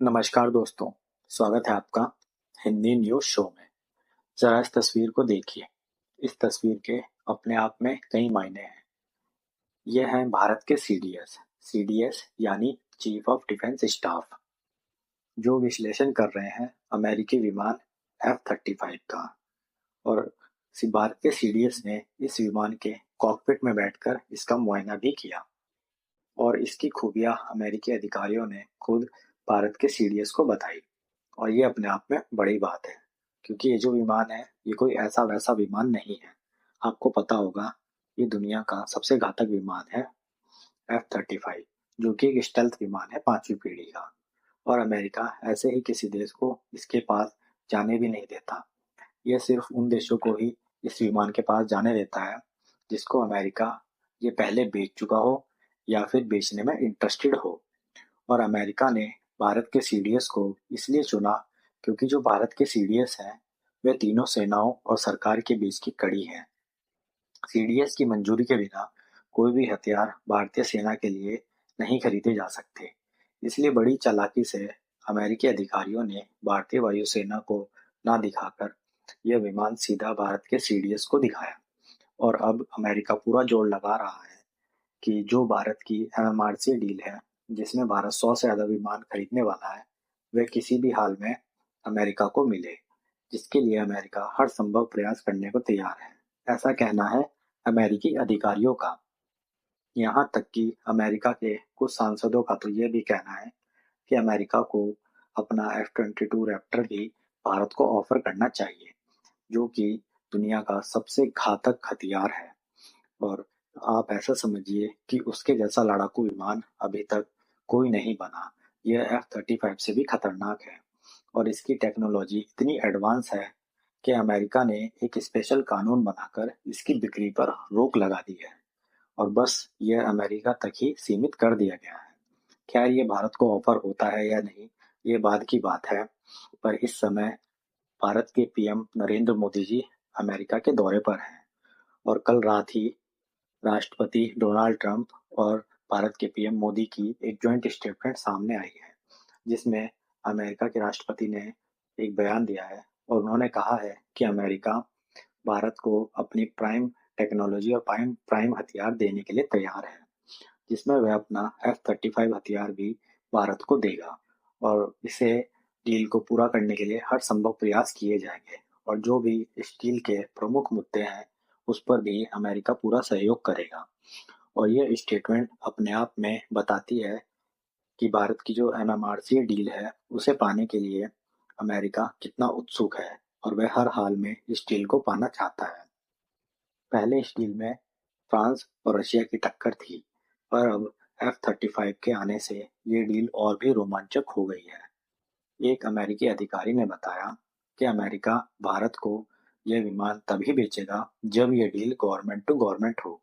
नमस्कार दोस्तों, स्वागत है आपका हिंदी न्यूज़ शो में। ज़रा इस तस्वीर को देखिए। इस तस्वीर के अपने आप में कई मायने हैं। ये हैं भारत के सीडीएस। सीडीएस यानी चीफ ऑफ डिफेंस स्टाफ, जो विश्लेषण कर रहे हैं अमेरिकी विमान F-35 का। और भारत के सीडीएस ने इस विमान के कॉकपिट में बैठकर इसका मुआयना भी किया और इसकी खूबियां अमेरिकी अधिकारियों ने खुद भारत के सीडीएस को बताई। और ये अपने आप में बड़ी बात है, क्योंकि ये जो विमान है ये कोई ऐसा वैसा विमान नहीं है। आपको पता होगा, ये दुनिया का सबसे घातक विमान है F-35, जो कि एक स्टेल्थ विमान है 5वीं पीढ़ी का। और अमेरिका ऐसे ही किसी देश को इसके पास जाने भी नहीं देता। यह सिर्फ उन देशों को ही इस विमान के पास जाने देता है जिसको अमेरिका ये पहले बेच चुका हो या फिर बेचने में इंटरेस्टेड हो। और अमेरिका ने भारत के सीडीएस को इसलिए चुना क्योंकि जो भारत के सीडीएस हैं वे तीनों सेनाओं और सरकार के बीच की कड़ी हैं। सीडीएस की मंजूरी के बिना कोई भी हथियार भारतीय सेना के लिए नहीं खरीदे जा सकते। इसलिए बड़ी चालाकी से अमेरिकी अधिकारियों ने भारतीय वायुसेना को ना दिखाकर यह विमान सीधा भारत के सीडीएस को दिखाया। और अब अमेरिका पूरा जोर लगा रहा है कि जो भारत की एमएमआरसी डील है, जिसमें भारत 100 से ज्यादा विमान खरीदने वाला है, वह किसी भी हाल में अमेरिका को मिले, जिसके लिए अमेरिका हर संभव प्रयास करने को तैयार है। ऐसा कहना है अमेरिकी अधिकारियों का। यहाँ तक कि अमेरिका के कुछ सांसदों का तो ये भी कहना है कि अमेरिका को अपना F-22 रैप्टर भी भारत को ऑफर करना चाहिए, जो कि दुनिया का सबसे घातक हथियार है। और आप ऐसा समझिए कि उसके जैसा लड़ाकू विमान अभी तक कोई नहीं बना। यह F-35 से भी खतरनाक है और इसकी टेक्नोलॉजी इतनी एडवांस है कि अमेरिका ने एक स्पेशल कानून बनाकर इसकी बिक्री पर रोक लगा दी है और बस यह अमेरिका तक ही सीमित कर दिया गया है। खैर, ये भारत को ऑफर होता है या नहीं, ये बाद की बात है। पर इस समय भारत के पीएम नरेंद्र मोदी जी अमेरिका के दौरे पर हैं और कल रात ही राष्ट्रपति डोनाल्ड ट्रंप और भारत के पीएम मोदी की एक जॉइंट स्टेटमेंट सामने आई है, जिसमें अमेरिका के राष्ट्रपति ने एक बयान दिया है और उन्होंने कहा है कि अमेरिका भारत को अपनी प्राइम टेक्नोलॉजी और प्राइम प्राइम हथियार देने के लिए तैयार है, जिसमें वह अपना F-35 हथियार भी भारत को देगा। और इसे डील को पूरा करने के लिए हर संभव प्रयास किए जाएंगे और जो भी इस डील के प्रमुख मुद्दे हैं उस पर भी अमेरिका पूरा सहयोग करेगा। और यह स्टेटमेंट अपने आप में बताती है कि भारत की जो एमएमआरसी डील है उसे पाने के लिए अमेरिका कितना उत्सुक है और वह हर हाल में इस डील को पाना चाहता है। पहले इस डील में फ्रांस और रशिया की टक्कर थी, पर अब F-35 के आने से ये डील और भी रोमांचक हो गई है। एक अमेरिकी अधिकारी ने बताया कि अमेरिका भारत को यह विमान तभी बेचेगा जब यह डील गवर्नमेंट टू गवर्नमेंट हो,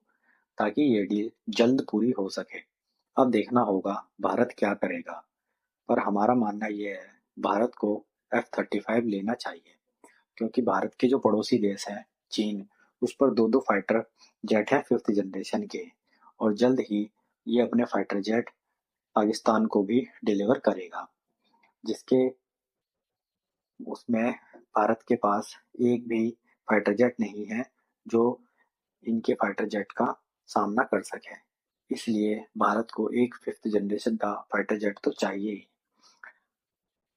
ताकि ये डील जल्द पूरी हो सके। अब देखना होगा भारत क्या करेगा, पर हमारा मानना यह है भारत को F-35 लेना चाहिए, क्योंकि भारत के जो पड़ोसी देश हैं चीन, उस पर दो दो फाइटर जेट है 5th जनरेशन के और जल्द ही ये अपने फाइटर जेट पाकिस्तान को भी डिलीवर करेगा, जिसके उसमें भारत के पास एक भी फाइटर जेट नहीं है जो इनके फाइटर जेट का सामना कर सके। इसलिए भारत को एक 5th जनरेशन का फाइटर जेट तो चाहिए ही।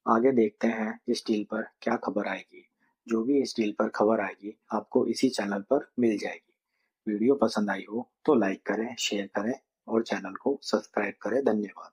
आगे देखते हैं इस डील पर क्या खबर आएगी। जो भी इस डील पर खबर आएगी आपको इसी चैनल पर मिल जाएगी। वीडियो पसंद आई हो तो लाइक करें, शेयर करें और चैनल को सब्सक्राइब करें। धन्यवाद।